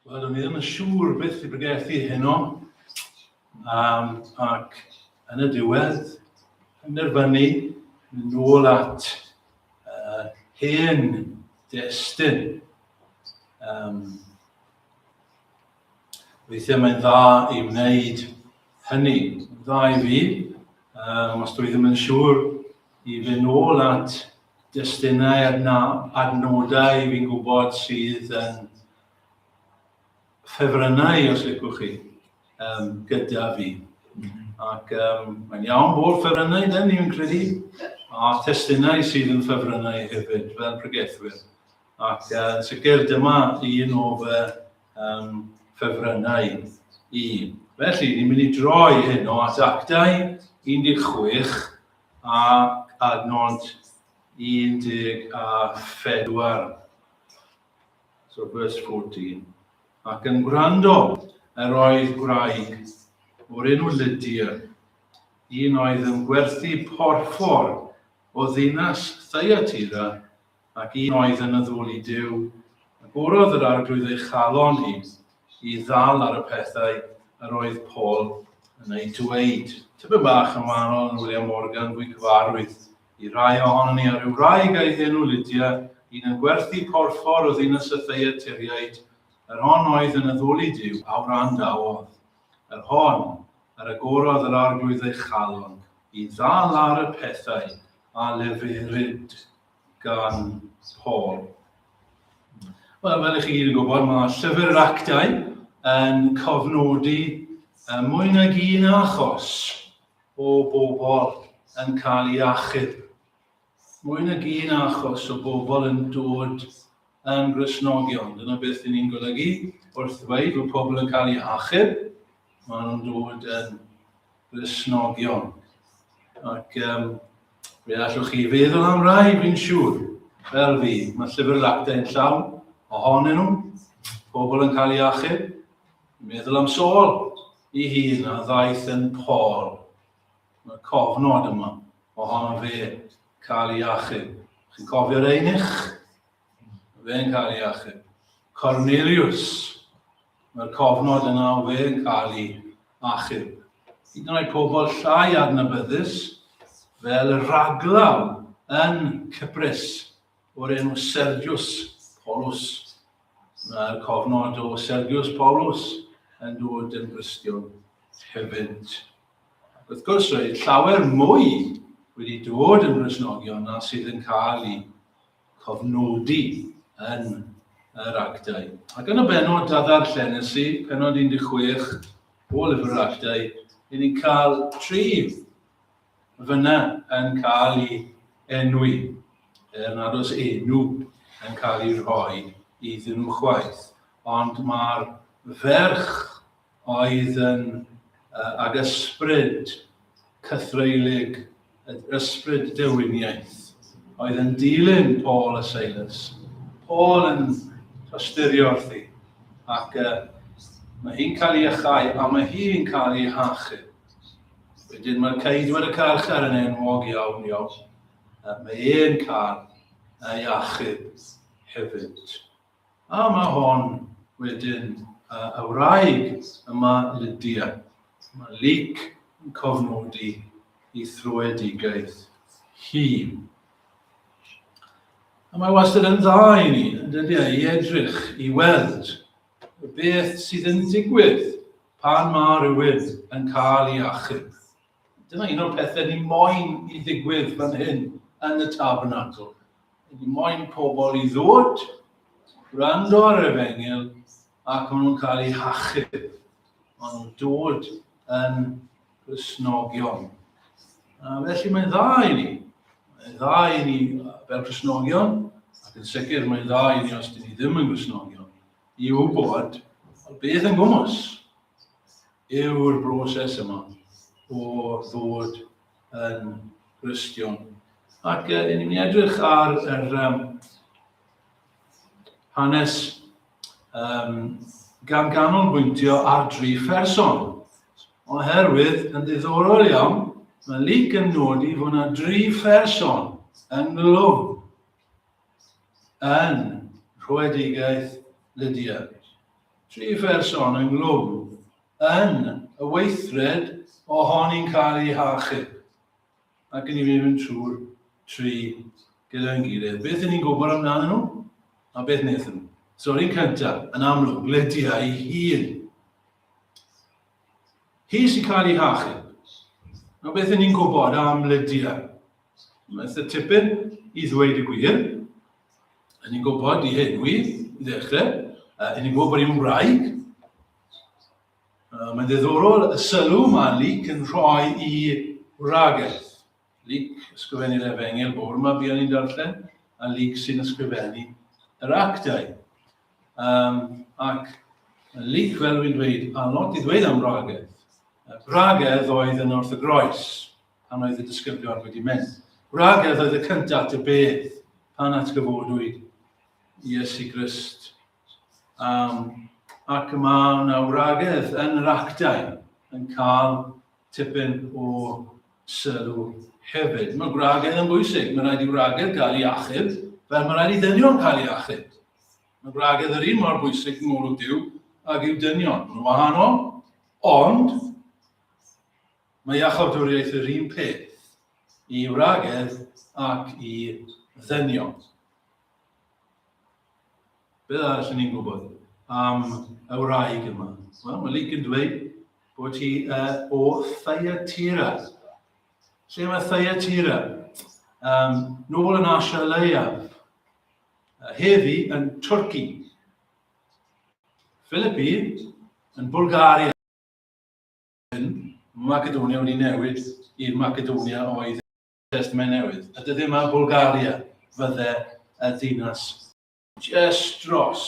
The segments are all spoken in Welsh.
Wel, o'n i ddim yn siŵr beth I bregethu heno, ac yn y diwedd, penderfynu mynd nôl at hen destun. Weithiau mae'n dda I wneud hynny. Dda I fi, os dwi ddim yn siŵr I fynd nôl at destunau adnodau fi'n gwybod sydd yn ffefrynnau, os licwch chi, gyda fi. Ac mae'n iawn bod ffefrynnau, den ni'n credu, a testunau sydd yn ffefrynnau hefyd, fel pregethwyr. Ac yn sicr dyma un o fy ffefrynnau I. Felly, ni'n mynd I droi heno at Actau 16 a adnod 14. So, verse 14. Ac yn gwrando yr oedd gwraig o'r enw Lydia, un oedd yn gwerthu porffor o ddinas Thyatira ac un oedd yn addoli Duw. Agorodd yr arglwydd ei chalon I ddal ar y pethau yr oedd Paul yn ei dweud. Tyba bach yn wahanol yn William Morgan, fwy cyfarwydd I rai ohonon ni ar ryw wraig ei enw Lydia, un yn gwerthu porffor o ddinas y Thyatiriaid. Yr hon oedd yn addoli Duw a wrandawodd. Yr hon yr agorodd yr arglwydd ei chalon I ddal ar y pethau a leferyd gan Paul. Wel, fel chi gyd yn gwybod, mae llyfr yr Actau yn cofnodi mwy nag un achos o bobl yn cael ei achub. Mwy nag un achos o bobl yn dod yn Gristnogion. Dyna beth ni'n golygu wrth ddweud bod pobl yn cael ei achub, maen nhw'n dod yn Gristnogion. Ac fe allwch chi feddwl am rai, fi'n siŵr, fel fi. Mae llyfr yr Actau'n llawn ohonyn nhw, pobl yn cael ei achub. Meddwl am Saul I hun a ddaeth yn Paul. Mae'r cofnod yma ohono fe cael ei achub. Chi'n cofio'r einich? Fe'n cael ei achub. Cornelius, mae'r cofnod yna o fe'n cael ei achub. Hyd yn oed pobl llai adnabyddus, fel y raglaw yn Cyprus, o'r enw Sergius Paulus. Mae'r cofnod o Sergius Paulus yn dod yn Gristion hefyd. Wrth gwrs, roedd llawer mwy wedi dod yn Gristnogion na sydd yn cael ei cofnodi yn yr Actau. Ac yn y benod ddarllenysu, penod 16 o lyfr yr Actau, ni'n cael 3 fyna yn cael ei enwi, nad oes enw yn cael ei rhoi iddyn nhw chwaith. Ond mae'r ferch oedd yn ag ysbryd cythreilig, ysbryd dywiniaeth, oedd yn dilyn Paul a Silas. Paul yn ystyrio wrthi, ac mae hi'n cael ei achau, a mae hi'n cael ei hachub. Wedyn mae'r ceidwad y carchar yn enwog iawn. Mae e'n cael ei achub hefyd. A mae hon wedyn y wraig yma Lydia. Mae Luc yn cofnodi ei thrwedigaeth hi. A mae wastad yn dda I ni, dydy, I edrych, I weld beth sydd yn digwydd pan mae rhywun yn cael ei achub. Dyna un o'r pethau ni moyn I ddigwydd fan hyn yn y tabernacl. Ni moyn pobl I ddod, gwrando ar y Efengyl, ac maen nhw'n cael eu hachub. Maen nhw'n dod yn Gristnogion. Felly mae'n dda I ni. Mae'n dda I ni fel Gristnogion, ac yn sicr mae'n dda I ni os dyn ni ddim yn Gristnogion, I wybod beth yn gwmws yw'r broses yma o ddod yn Gristion. Ac ni'n mynd I edrych ar yr hanes gan ganolbwyntio ar 3 pherson. Oherwydd, yn ddiddorol iawn, mae Luc yn nodi fod yna 3 pherson yn glwm yn rhwedigaeth Lydia. 3 pherson yn glwm yn y weithred ohoni'n cael ei hachub. Ac yn i fynd trwy'r 3 gyda'n gilydd. Beth yn ni'n gwybod amdano nhw? A beth wnaethon nhw? Sori'n cyntaf, yn amlwg, Lydia ei hun. Hi sy'n cael ei hachub. A beth yn ni'n gwybod am Lydia? Mae'n tipyn i ddweud y gwir. Yn ni'n gwybod i henwi, i ddechrau. Yn ni'n gwybod bod hi'n wraig. Mae'n ddiddorol y sylw mae Luc yn rhoi i wragaeth. Luc ysgrifennu'r Efengil bore yma buon ni'n darllen, a Luc sy'n ysgrifennu yr Actau. Ac Luc, fel dwi'n dweud, a lot i ddweud am wragaeth. Wragaeth oedd yn wrth y groes, pan oedd y disgyblion wedi mynd. Wragaeth oedd y cyntaf y beth pan atgyfodwyd Iesu Grist. Ac mae yna wragaeth yn yr Actau yn cael tipyn o sylw hefyd. Mae wragaeth yn bwysig. Mae rhaid i wragaeth gael ei achub, fel mae rhaid i ddynion cael ei achub. Mae wragaeth yr un mor bwysig yn ôl o Duw ac i'w dynion. Mae'n wahanol, ond mae iachawdwriaeth yr un peth i wragaeth ac i ddynion. Beth arall ni'n gwybod am y wraig yma? Wel, mae Luc yn dweud bod hi o Thyatira. Lle mae Thyatira? Nôl yn Asia Leiaf. Heddi yn Twrci. Philippi yn Bulgaria. Macedonia wedi newid i'r Macedonia oedd Testament Newydd. A dydy yma Bulgaria fydde y ddinas just dros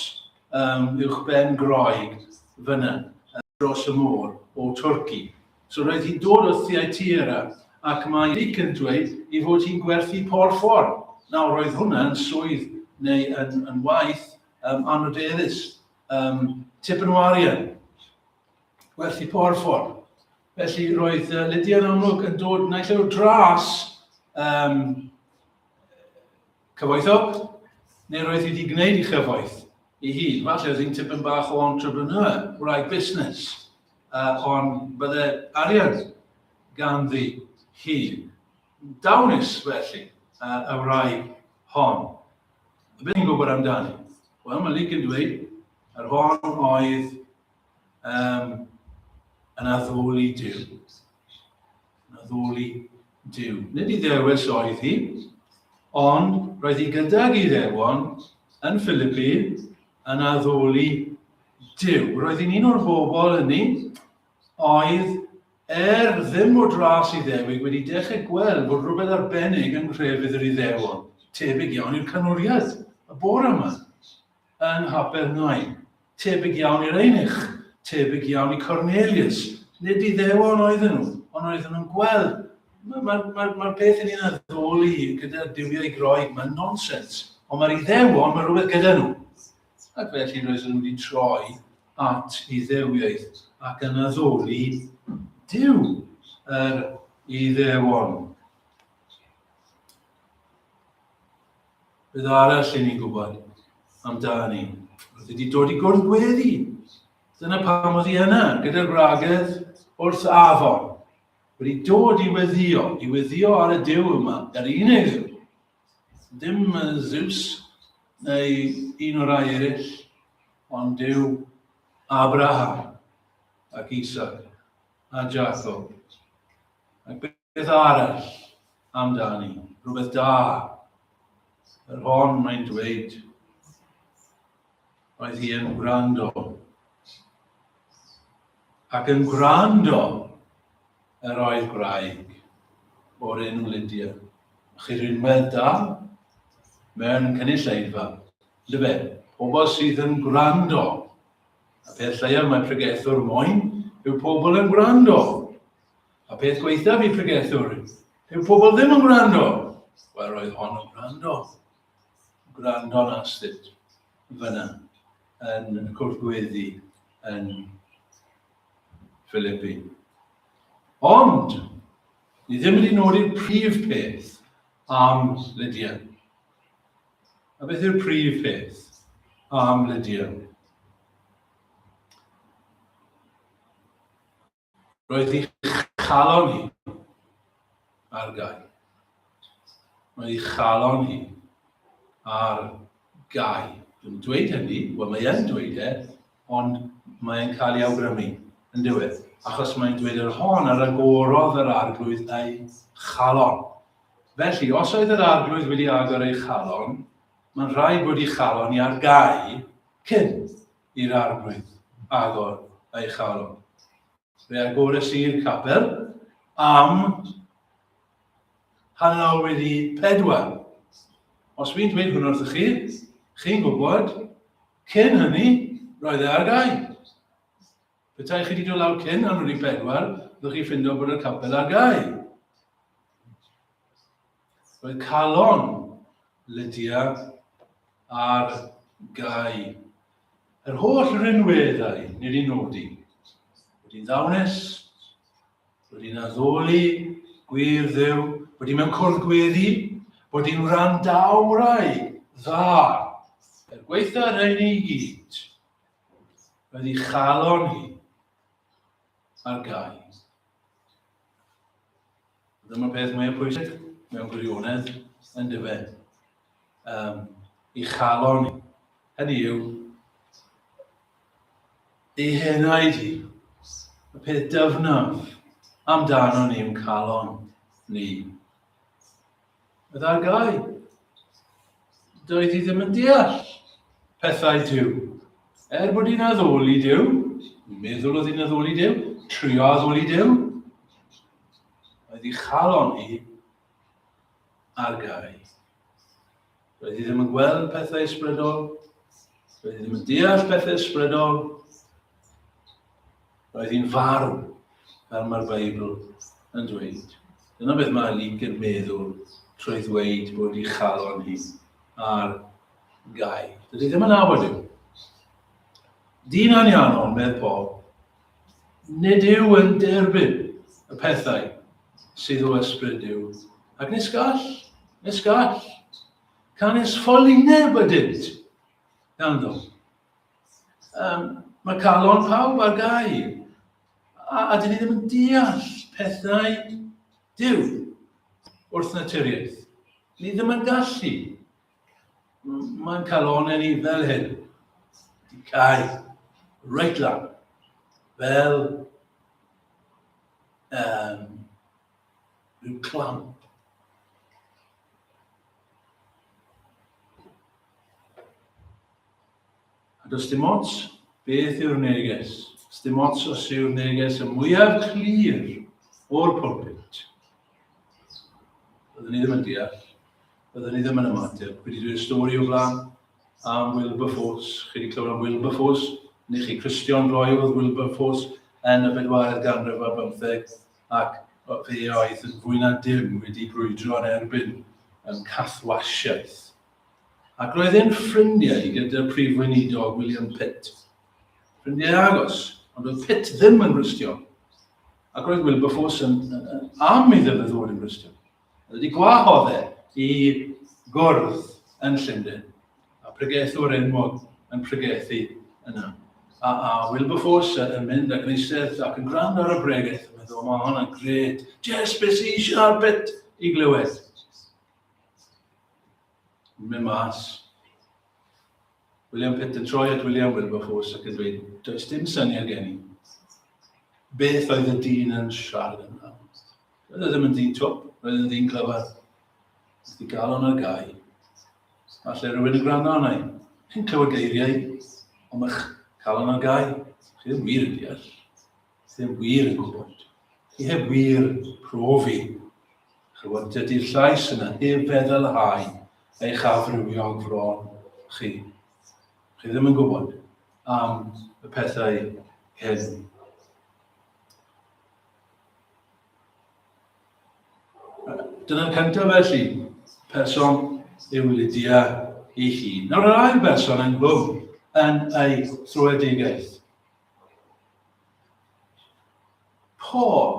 uwchben Groeg fyna, dros y môr o Twrci. So roedd hi'n dod o Thyatira ac mae Luc yn dweud i fod hi'n gwerthu porffor. Nawr roedd hwnna yn swydd neu yn waith anodeddus, tipyn o arian, gwerthu porffor. Felly roedd Lydia yn amlwg yn dod naill o dras cyfoethog, neu roedd hi wedi gwneud ei chyfoeth i hi. Falle oedd hi'n tipyn bach o entrepreneur, wraig busnes, ond bydde arian ganddi hi. Dawnus felly y wraig hon. Beth ni'n gwybod amdani? Wel, mae Luc yn dweud, yr hon oedd yn addoli Duw. Yn addoli Duw. Nid I ddewis oedd hi, ond roedd hi gydag I ddewon yn Philippi yn addoli Duw. Roedd hi'n un o'r bobl hynny oedd ddim o dras I ddewig wedi dechrau gweld bod rhywbeth arbennig yn crefydd yr Iddewon. Tebyg iawn i'r canwriaeth, y bore yma, yn Hapernau. Tebyg iawn i'r Einich. Tebyg iawn I Cornelius. Nid Iddewon oedden nhw, ond oedden nhw'n gweld. Mae'r peth yn un addoli gyda diwiau Groeg, mae'n nonsens. Ond mae'r Iddewon, mae rhywbeth gyda nhw. Ac felly roedden nhw wedi troi at Iddewiaeth ac yn addoli Duw yr Iddewon. Beth arall I ni'n gwybod amdani? Roedd wedi dod I gwrdd gweddi. Dyna pam oedd hi yna, gyda'r wragedd wrth afon. Wedi dod I weddio ar y Duw yma, yr unig Dduw. Dim Zeus neu un o'r rai eraill, ond Duw Abraham ac Isaac a Jacob. Ac beth arall amdani, rhywbeth da. Yr hon mae'n dweud, oedd hi yn gwrando. Ac yn gwrando yr oedd gwraig o'r enw Lydia. Chi rwy'n medd da mewn cynulleidfa. Dyfe, pobl sydd yn gwrando. A peth lleiaf mae pregethwr moyn yw pobl yn gwrando. A peth gweithaf I pregethwr yw pobl ddim yn gwrando. Wel, roedd hon yn gwrando. Gwrando'n astudd fyna yn y cwrdd-gweddi yn Philippi. Ond, ni ddim wedi nodi'r prif peth am Lydia. A beth yw'r prif peth am Lydia? Roedd ei chalon hi ar gau. Roedd ei chalon hi ar gau. Dwi'n dweud hynny, wel mae'n dweud ond mae'n cael ei awgrymu yn diwedd. Achos mae'n dweud yr hon ar agorodd yr arglwydd ei chalon. Felly, os oedd yr arglwydd wedi agor ei chalon, mae'n rhaid bod ei chalon i ar gau cyn i'r arglwydd agor ei chalon. Fe agores i'r capel am hanner wedi 4. Os fi'n dweud hwn wrth chi, chi'n gwybod, cyn hynny, roedd e ar gau. Petai chi wedi dod lawr cyn hanner wedi 4, byddwch chi ffindo bod y capel ar gau. Roedd calon Lydia ar gau. Yr holl rinweddau nid i nodi. Wedi'n ddawnus, wedi'n addoli, gwir ddew, wedi mewn cwrdd gweddi, wedi'n randawrau dda. Gweitha'r hyn i gyd, wedi chalon hi ar gau. Dyma'r peth mwyaf pwysig mewn gwirionedd yn dyfe. I chalon hi. Hynny yw, ei henaid hi. Y peth dyfnaf amdano ni yw'n calon ni. Oedd ar gau. Doedd hi ddim yn deall pethau Duw. Bod hi'n addoli Duw, meddwl oedd hi'n addoli Duw, trio addoli Duw, oedd hi chalon hi ar gau. Doedd hi ddim yn gweld pethau ysbrydol, doedd hi ddim yn deall pethau ysbrydol, roedd hi'n farw, fel mae'r Beibl yn dweud. Dyna beth mae Luc yn meddwl trwy ddweud bod hi chalon hi ar gau. Dydy ddim yn nabod yw. Dyn anianol, medd Paul, nid yw yn derbyn y pethau sydd o ysbryd yw. Ac nes gall, canes ffolineb ydynt ganddo. Mae calon pawb ar gau. A dyn ni ddim yn deall pethau Duw wrth naturiaeth. Ni ddim yn gallu. Mae'n calonau ni fel hyn. Di cau, reit lan, fel rhyw clamp. A does dim ots beth yw'r neges. Dim ots os yw'r neges y mwyaf clir o'r pwlpit. Byddwn ni ddim yn deall, byddwn ni ddim yn ymateb. Wedi dweud y stori o blaen am Wilberforce. Chi wedi clywed am Wilberforce? Neu chi Christian Roy oedd Wilberforce yn y 4th ganrif ar 15 ac fe oedd yn fwy na dim wedi brwydro yn erbyn cathwasiaeth. Ac roedd e'n ffrindiau gyda'r prif weinidog William Pitt. Ffrindiau agos. Ond oedd Pitt ddim yn Gristion. Ac roedd Wilberforce yn am iddo fe ddod yn Gristion. Oedd wedi gwahodd i gwrdd yn Llundain. A pregethwr enwog yn pregethu yna. A Wilberforce yn mynd ac yn eistedd ac yn gwrando ar y bregaeth. Yn meddwl, mae hwnna'n gred. Just beth sy'n eisiau Pitt i glywed. Yn mynd mas. William Pitt yn troi at William Wilberforce ac yn dweud, does dim syniad gen i. Beth oedd y dyn yn siarad yna? Roedd e ddim yn dyn twp, roedd e'n dyn clyfar. Oedd i gael o'n ar gau. Falle rhywun yn gwrando arna i. Chi'n clywed geiriau, ond mae'ch cael o'n ar gau. Chi ddim wir yn deall. Chi ddim wir yn gwybod. Chi heb wir profi. Chywod, dydy'r llais yna heb feddylhau eich afrywiog fron chi. Chi ddim yn gwybod am y pethau hyn. Dyna'r cyntaf felly, person yw Lydia ei hun. Nawr yr ail berson yn glwm yn ei thrwedigaeth. Paul.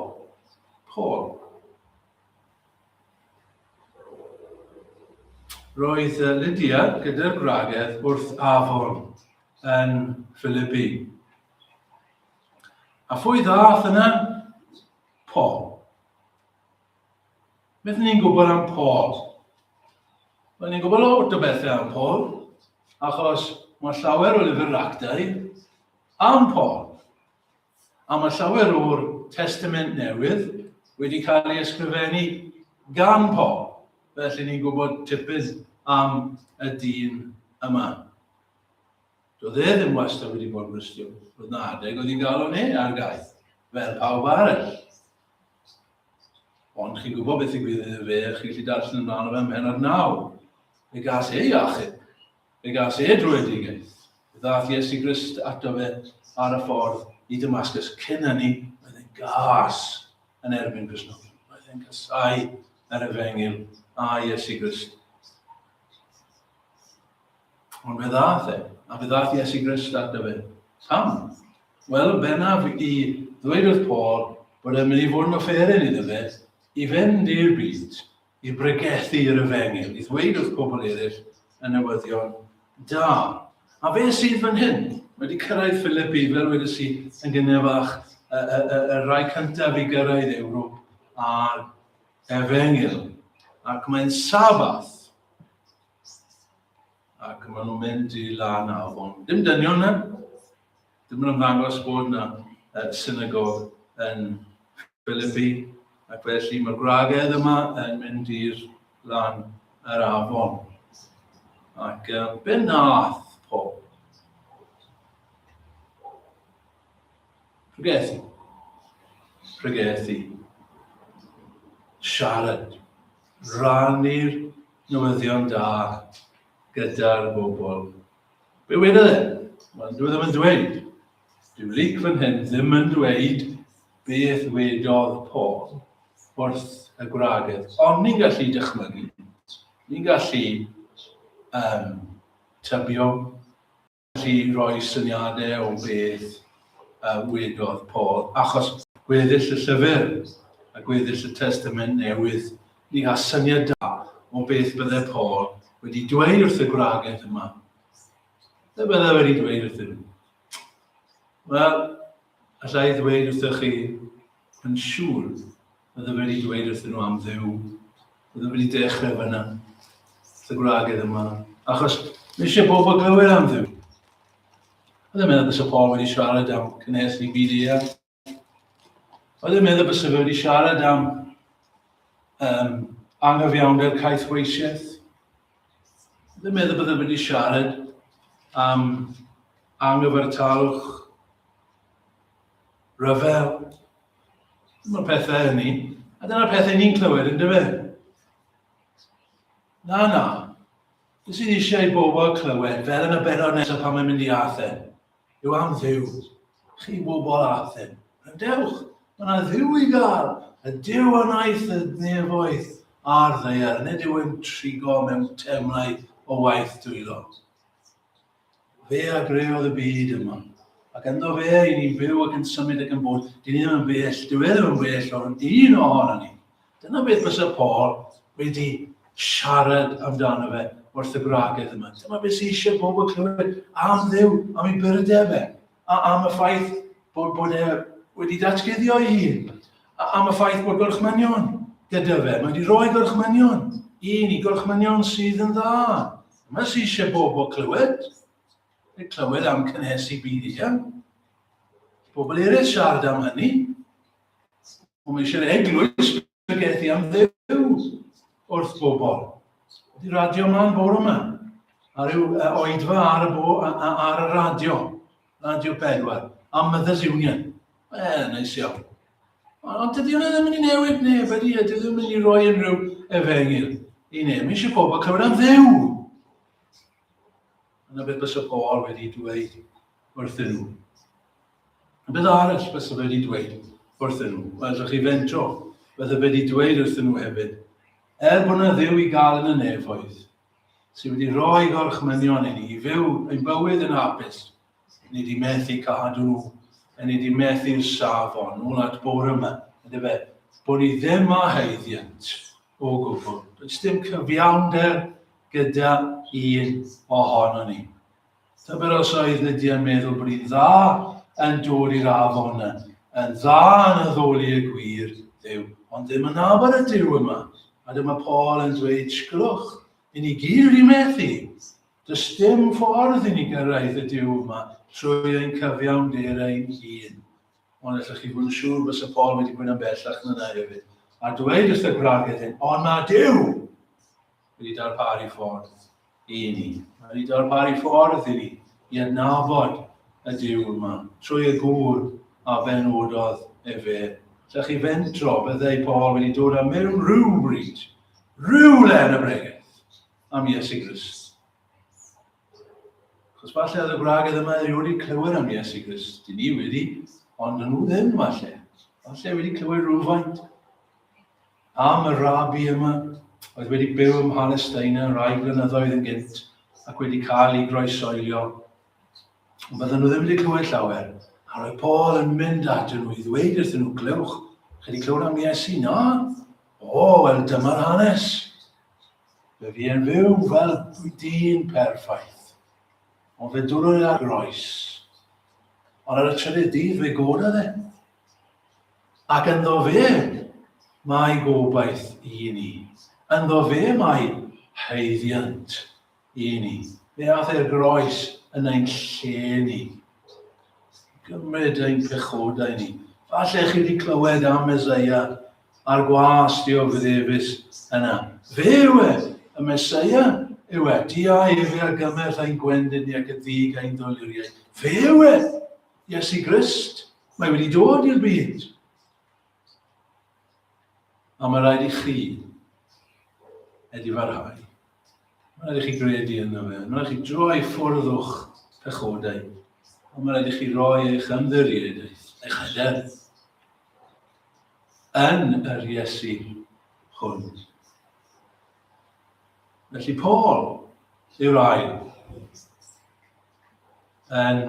Roedd Lydia gyda'r gwragedd wrth afon yn Philippi. A phwy ddath yna Beth ni'n gwybod am Paul? Wel, ni'n gwybod lot o bethau am Paul, achos mae llawer o lyfr Actau am Paul. A mae llawer o'r Testament Newydd wedi cael ei ysgrifennu gan Paul. Felly ni'n gwybod tipyn am y dyn yma. Doedd e ddim wastad wedi bod yn Gristion. Roedd na adeg oedd hi'n galw ne ar gaeth, fel pawb arall. Ond chi'n gwybod beth ddigwyddodd iddo fe, chi'n gallu darllen amdano fe ymhen ar 9. Fe gas e iachyd, fe gas e drwydigaeth. Fe ddaeth Iesu Grist ato fe ar y ffordd i Damascus. Cyn hynny, oedd e'n gas yn erbyn Gristnogion. Oedd e'n casau yr Efengil a Iesu Grist. Ond fe ddaeth e, a fe ddaeth Iesu Grist ato fe. Pam? Wel, bennaf i ddweud wrth Paul bod e'n mynd i fod yn offeryn iddo fe i fynd i'r byd, i bregethu'r Efengil, i ddweud wrth pobl eraill yn newyddion da. A fe sydd fan hyn wedi cyrraedd Philippi, fel wedys i yn gynnefach, y rai cyntaf i gyrraedd Ewrop a'r Efengil. Ac mae'n sabath. Ac maen nhw'n mynd i lan afon. Dim dynion na. Dim yn ymddangos bod na synagog yn Philippi. Ac felly mae'r gwragedd yma yn mynd i'r lan yr afon. Ac be nath Paul? Pregethu. Siarad. Rannu'r newyddion da gyda'r bobl. Be wedodd e? Wel, dwi ddim yn dweud. Dyw lyc fan hyn ddim yn dweud beth wedodd Paul wrth y gwragedd. Ond ni'n gallu dychmygu. Ni'n gallu tybio. Gallu rhoi syniadau o beth wedodd Paul. Achos gweddill y llyfr a gweddill y Testament Newydd, ni a syniad da o beth bydde Paul wedi dweud wrth y gwragedd yma. Be bydde wedi dweud wrth nhw? Wel, allai ddweud wrthych chi yn siŵr bydde wedi dweud wrth nhw am Dduw. Bydde wedi dechrau fyna, y gwragedd yma. Achos mae eisiau bobl glywed am Dduw. Oedd e'n meddwl bys y Paul wedi siarad am cynhesu byd eang. Oedd e'n meddwl bys y wedi siarad am anghyfiawnder caethweisiaeth. Oedd e'n meddwl bydde wedi siarad am anghyfartalwch, ryfel. Dyna'r pethau hynny. A dyna'r pethau ni'n clywed, ynddo fe? Na. Dys i'n eisiau i bobl clywed, fel yn y benod nesaf pan mae'n mynd i Athen. Yw am Dduw. Chi bobl Athen. Rydewch, mae yna Dduw i gael. Y Duw a wnaeth y nefoedd a'r ddaear. Nid yw yn trigo mewn temlau o waith dwylo. Fe a greodd y byd yma. Ac ynddo fe, i ni'n byw ac yn symud ac yn bod, di ni ddim yn bell, dyw e ddim yn bell o'r un ohono ni. Dyna beth fysa Paul wedi siarad amdano fe wrth y gwragedd yma. Dyma beth sy'n eisiau bobl clywed am Dduw, am ei byrdau fe, am y ffaith bod e wedi datguddio ei hun, am y ffaith bod gorchmynion gyda fe. Mae wedi rhoi gorchmynion i gorchmynion sydd yn dda. Dyma sy'n eisiau bobl clywed. Clywed am cynhesu byd eang. Pobl eraill siarad am hynny. Ond mae eisiau'r eglwys pregethu am Dduw wrth bobl. Ydy radio ma'n bore yma. A ryw oedfa ar y radio. Radio 4. Am Mothers Union. Neis iawn. Ond dydy hwnna ddim yn ei newid neb, ydy ddim yn ei roi unrhyw efengil i neb. Mae eisiau bobl clywed am Dduw. Yna beth bys y Paul wedi dweud wrthyn nhw. A beth arall bys y wedi dweud wrthyn nhw. Wel, ydych chi fentro, beth y wedi dweud wrthyn nhw hefyd. Bod yna Dduw i gael yn y nefoedd, sydd wedi rhoi gorchmynion i ni, i fyw ein bywyd yn hapus. Ni wedi methu cadw nhw, ni wedi methu'r safon, nôl at bore yma. Bod ni ddim a haeddiant o gwbl. Does dim cyfiawnder gyda un ohono ni. Tyber os oedd Lydia'n meddwl bod hi'n dda yn dod i'r afon yna, yn dda yn addoli y gwir Dduw, ond ddim yn nabod y Duw yma. A dyma Paul yn dweud, sgrwch, i ni gyd wedi methu. Does dim ffordd i ni gyrraedd y Duw yma trwy ein cyfiawnder ein hun. Ond allwch chi fod yn siŵr bys y Paul wedi bod yn bellach na hefyd. A dweud wrth y gwragedd hyn, ond mae Duw wedi darparu ffordd i ni. Mae wedi darparu ffordd i ni i adnabod y Duw yma trwy y gŵr a benododd Allwch chi fentro byddai Paul wedi dod â mewn rhywbryd, rhywle yn y bregaeth am Iesu Grist. Chos falle oedd y gwragedd yma wedi clywed am Iesu Grist. Di ni wedi, ond nhw ddim falle. Falle wedi clywed rhywfaint am y rabi yma, oedd wedi byw ym Palestina rai blynyddoedd yn gynt ac wedi cael ei groesoelio. Ond bydden nhw ddim wedi clywed llawer. A roedd Paul yn mynd atyn nhw i ddweud wrthyn nhw, glywch, chi wedi clywed am Iesu? Na? Wel, dyma'r hanes. Fe fi yn fyw fel dyn perffaith. Ond fe dwrwyd ar groes. Ond ar y trydydd dydd fe gododd e. Ac ynddo fe, mae gobaith i ni. Ynddo fe mae haeddiant i ni. Fe ath e'r groes yn ein lle ni. Gymryd ein pechodau ni. Falle chi wedi clywed am Meseia a'r gwas dioddefus yna. Fe yw e, y Meseia yw e. Dia efe ar gymell ein gwendid ni ac y ddig ein ddoluriau. Fe yw e, Iesu Grist. Mae wedi dod i'r byd. A mae rhaid i chi edifarhau. Mae rhaid i chi gredu yno fe. Mae rhaid i chi droi ffwrdd o'ch pechodau. Ond mae rhaid i chi roi eich ymddiriadaeth, eich hyder, yn yr Iesu hwn. Felly Paul yw'r ail, yn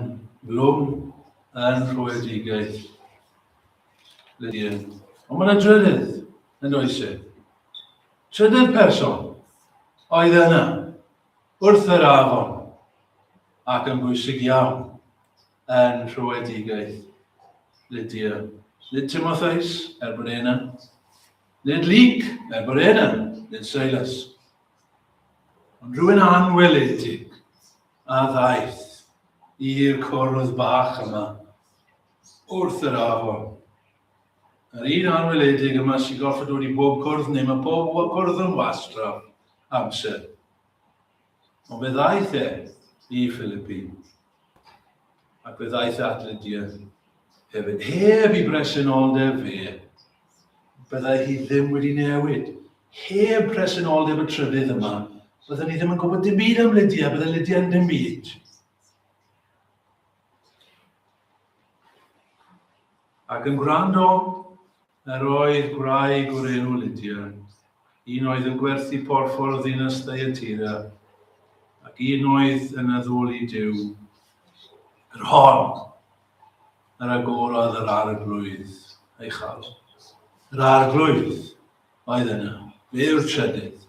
blwm, yn rhwedigaeth, Lydia. Ond mae'n drydydd, yn oes e. Trydydd person oedd yna, wrth yr afon, ac yn bwysig iawn, yn rhwedigaeth Lydia. Nid Timotheus, bod yna. Nid Luc, bod yna. Nid Silas. Ond rhywun anweledig a ddaeth i'r cwrdd bach yma wrth yr afon. Yr un anweledig yma sy'n goffod dod i bob cwrdd neu mae bob cwrdd yn wastraff amser. Ond fe ddaeth e i Philippi. Ac fe ddaeth at Lydia hefyd. Heb i bresenoldeb fe, byddai hi ddim wedi newid. Heb presenoldeb y trydydd yma, byddai ni ddim yn gwybod dim byd am Lydia, byddai Lydia yn dim byd. Ac yn gwrando, yr oedd gwraig o'r enw Lydia, un oedd yn gwerthu porffordd ddinas Thyatira, ac un oedd yn addoli Duw, yr hon, yr agorodd yr Arglwydd, ei chal. Yr Arglwydd oedd yna, fe yw'r trydydd,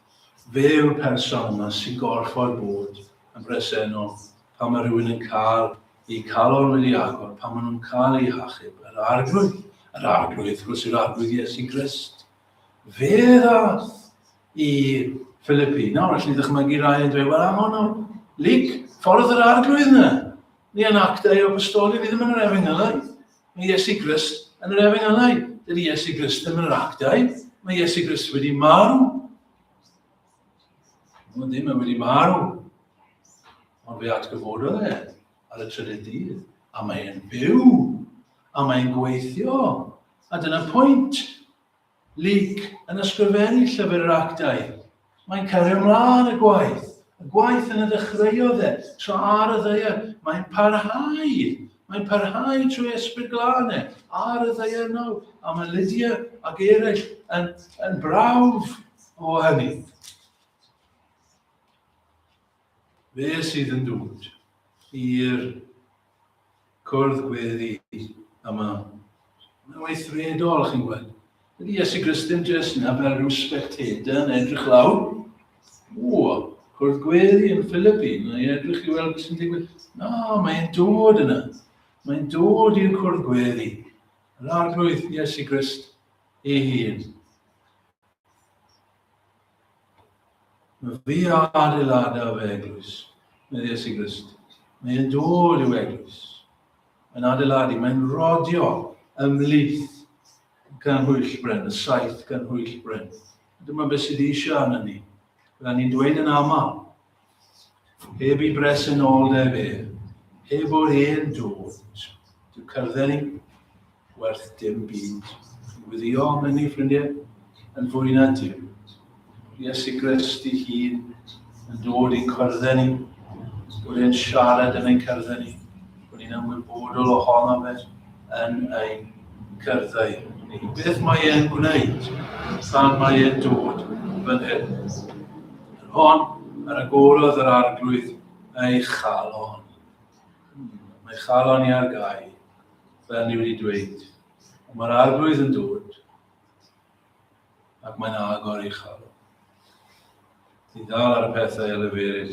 fe yw'r person yma sy'n gorfod bod yn bresennol pan mae rhywun yn cael ei calon wedi agor, pan maen nhw'n cael ei hachub. Yr Arglwydd, gwrs yw'r Arglwydd Iesu Grist. Fe ddath i Philippi. Nawr, allan i ddychmygu rai yn dweud, wel, am hwnnw, Luc, ffordd yr Arglwydd yna. Ni yn Actau o Apostoli, ni ddim yn yr Efengylau. Mae Iesu Grist yn yr Efengylau. Dydy Iesu Grist ddim yn yr Actau. Mae Iesu Grist wedi marw. Ond ddim wedi marw. Ond fe atgyfododd e ar y trydydd dydd. A mae'n byw. A mae'n gweithio. A dyna pwynt. Luc yn ysgrifennu llyfr yr Actau. Mae'n cario ymlaen y gwaith. Y gwaith yn y dechreuodd e, tra ar y ddeia, mae'n parhau. Mae'n parhau trwy ysbryd glân e, ar y ddeia nawr. A mae Lydia ac eraill yn brawf o hynny. Fe sydd yn dod i'r cwrdd gweddi yma. Mae'n weithredol, chi'n gweld. Ydy Iesu Grist ddim jyst yna fel rhyw spectator yn edrych lawr. Cwrdd gweddi yn Philippi, mae'n edrych i weld beth sy'n digwydd. Na, mae'n dod yna. Mae'n dod i'r cwrdd gweddi. Yr Arglwydd Iesu Grist ei hun. Mae fi adeiladau fe eglwys. Mae Iesu Grist. Mae'n dod i'w eglwys. Mae'n adeiladu, mae'n rodio ymlith gan hwyll bren, y saith gan hwyll bren. Dyma beth sydd eisiau arno ni. Byddwn ni'n dweud yn aml. Heb I bresenoldeb heb o'r ein dod. Dyw cyrddau ni werth dim byd. Wyddio yn ni, ffrindiau, yn fwy na dim. Iesu Grist I hun yn dod i'n cyrddau ni. Bod e'n siarad yn ein cyrddau ni. Bod ni'n ymwybodol ohono fe yn ein cyrddau ni. Beth mae e'n gwneud pan mae e'n dod fan hyn? Yr hon, ar agorodd yr arglwydd, ei chalon. Mae chalon I ar gau, fel ni wedi dweud. Mae'r arglwydd yn dod, ac mae'n agor I chalon. Ni ddal ar y pethau eleferyd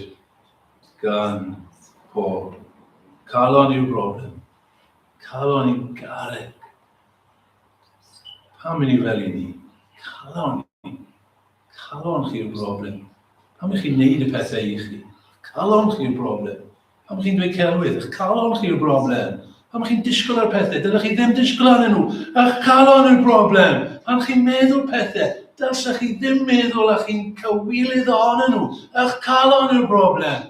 gan Paul. Calon yw'r broblem. Calon yw'r gareg. Pam I ni fel I ni? Calon I. Calon chi'r broblem. Pam I chi'n neud y pethau I chi? Calon chi'r broblem. Pam chi'n dweud celwydd? Calon chi'r broblem. Pam chi'n disgwyl ar pethau? Dylech chi ddim disgwyl arnyn nhw. Ach calon yw'r broblem. Pam chi'n meddwl pethau? Dylsech chi ddim meddwl a chi'n cywilydd ohonyn nhw. Ach calon yw'r broblem.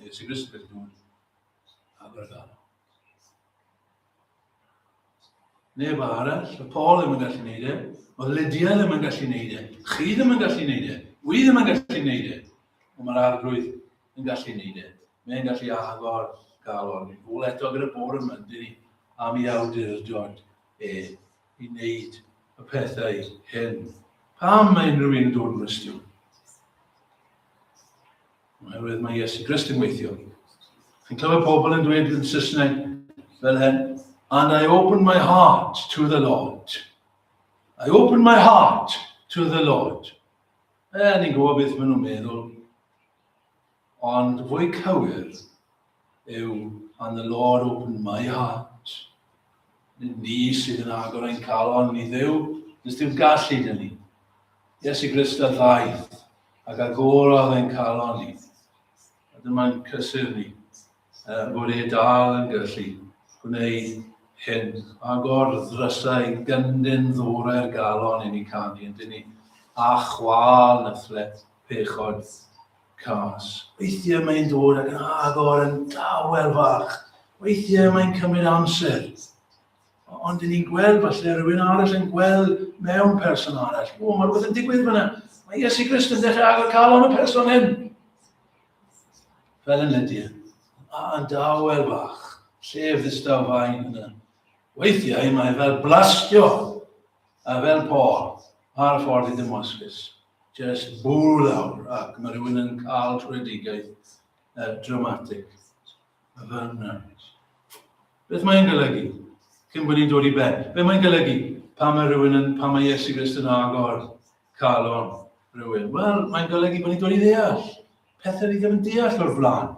Iesu Grist wedi dod. Agor y galon. Neb arall, y Paul ddim yn gallu neud e, o Lydia ddim yn gallu neud e, chi ddim yn gallu neud e, wi ddim yn gallu neud e, ond mae'r arglwydd yn gallu neud e. Mae'n gallu agor galon. Fôl eto gyda bore yma, dyn ni, am I awdurdod I wneud y pethau hyn. Pam mae unrhyw un yn dod yn ystion? Oherwydd mae Iesu Grist yn weithio. Chi'n clywed pobl yn dweud yn Saesneg fel hyn, and I open my heart to the Lord. I open my heart to the Lord. Ni'n gwybod beth maen nhw'n meddwl. Ond fwy cywir yw, and the Lord opened my heart. Nid ni sydd yn agor ein calon, ni ddiw, nes dim gallu dyn ni. Iesu Grist a ddaeth, ac agorodd ein calon ni. A dyma'n cysur ni, bod dal yn gallu gwneud hyn. Agor ddrysau gyndyn ddorau'r galon I ni canu, yn dyn ni, a chwal na thlet pechod cas. Weithiau mae'n dod ac yn agor yn dawel fach. Weithiau mae'n cymryd amser. Ond dyn ni'n gweld falle rhywun arall yn gweld mewn person arall. Mae rhywbeth yn digwydd fyna. Mae Iesu Grist yn dechrau agor calon y person hyn. Fel yn Lydia. Yn dawel fach. Llef ddistaw fain yna. Weithiau mae fel blastio. A fel Paul. Ar ffordd I Damascus. Just bŵr lawr. Ac mae rhywun yn cael trwedigaeth dramatic. A fel yna. Beth mae'n golygu? Cyn bod ni'n dod I ben. Be mae'n golygu? Pan mae Iesu Grist yn agor calon rhywun? Wel, mae'n golygu bod ni'n dod I ddeall. Pethau ni ddim yn deall o'r blaen.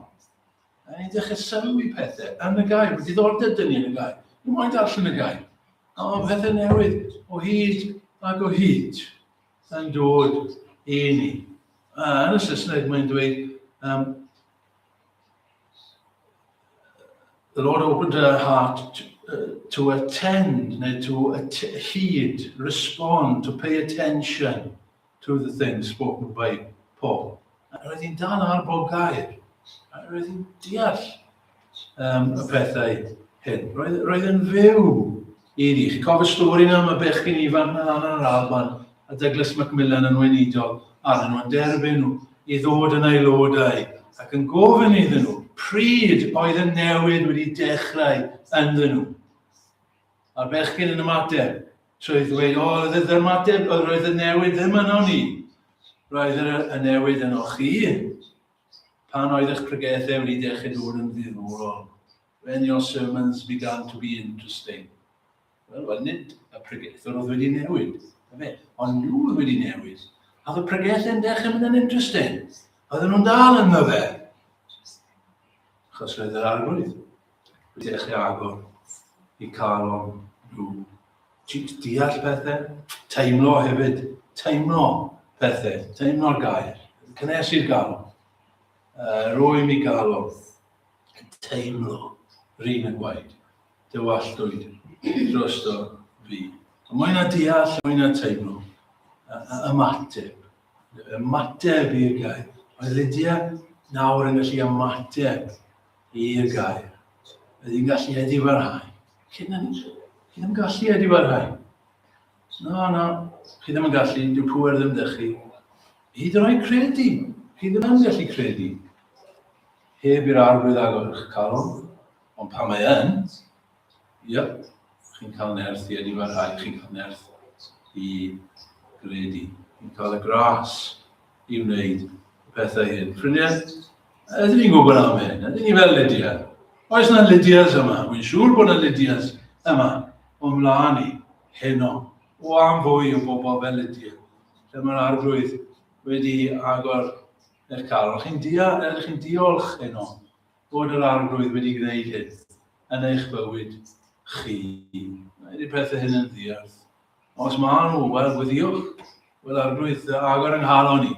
A ni'n dechrau sylwi pethau yn y gair. Mae diddordeb dyn ni yn y gair. Ni'n moyn darllen y gair. O, pethau newydd o hyd ac o hyd yn dod I ni. Yn y Saesneg mae'n dweud, the Lord opened her heart to attend, to heed, respond, to pay attention to the things spoken by Paul. Roedd hi'n dal ar bob gair. Roedd hi'n deall y pethau hyn. Roedd yn fyw I ni. Chi'n cofio stori na mae bechgyn ifanc na lan yr Alban a Douglas Macmillan yn weinidog arnyn nhw, yn derbyn nhw I ddod yn aelodau ac yn gofyn iddyn nhw pryd oedd y newid wedi dechrau ynddyn nhw. A'r bechgyn yn ymateb. So I ddweud, oedd y ymateb, roedd y newid ddim yno ni. Roedd y newid yno chi. Pan oedd eich pregethau wedi dechrau dod yn ddiddorol. When your sermons began to be interesting. Wel, nid y pregethau oedd wedi newid. Ond nhw oedd wedi newid. A oedd y pregethau yn dechrau mynd yn interesting. Oedden nhw'n dal yno fe. Achos roedd yr arglwydd wedi dechrau agor I calon nhw. Deall pethau, teimlo hefyd, teimlo pethau, teimlo'r gair, cynnes i'r galw, rwy mi galw, teimlo, rhin y gwaed, dywalltwyd, drosto fi. Mwy na deall, mwy na teimlo, ymateb i'r gair. Mae Lydia nawr yn gallu ymateb i'r gair. Bydd hi'n gallu edifarhau. Chi ddim yn gallu edifarhau. No, chi ddim yn gallu, dyw pŵer ddim ddech chi. Hyd yn oed credu. Chi ddim yn gallu credu. Heb i'r arglwydd agor eich calon, ond pan mae yn, chi'n cael nerth i edifarhau, chi'n cael nerth i gredu. Chi'n cael y gras i wneud pethau hyn. Ffrindiau, ydyn ni'n gwybod am hyn? Ydyn ni fel Lydia? Oes yna Lydias yma? Wy'n siŵr bod yna Lydias yma o mlaen i heno o am fwy o bobl fel Lydia. Lle mae'r arglwydd wedi agor eich calon. Chi'n diolch heno bod yr arglwydd wedi gwneud hyn yn eich bywyd chi. Mae pethau hyn yn ddiarth. Os maen nhw, wel, gwyddiwch. Wel, arglwydd agor yng nghalon ni.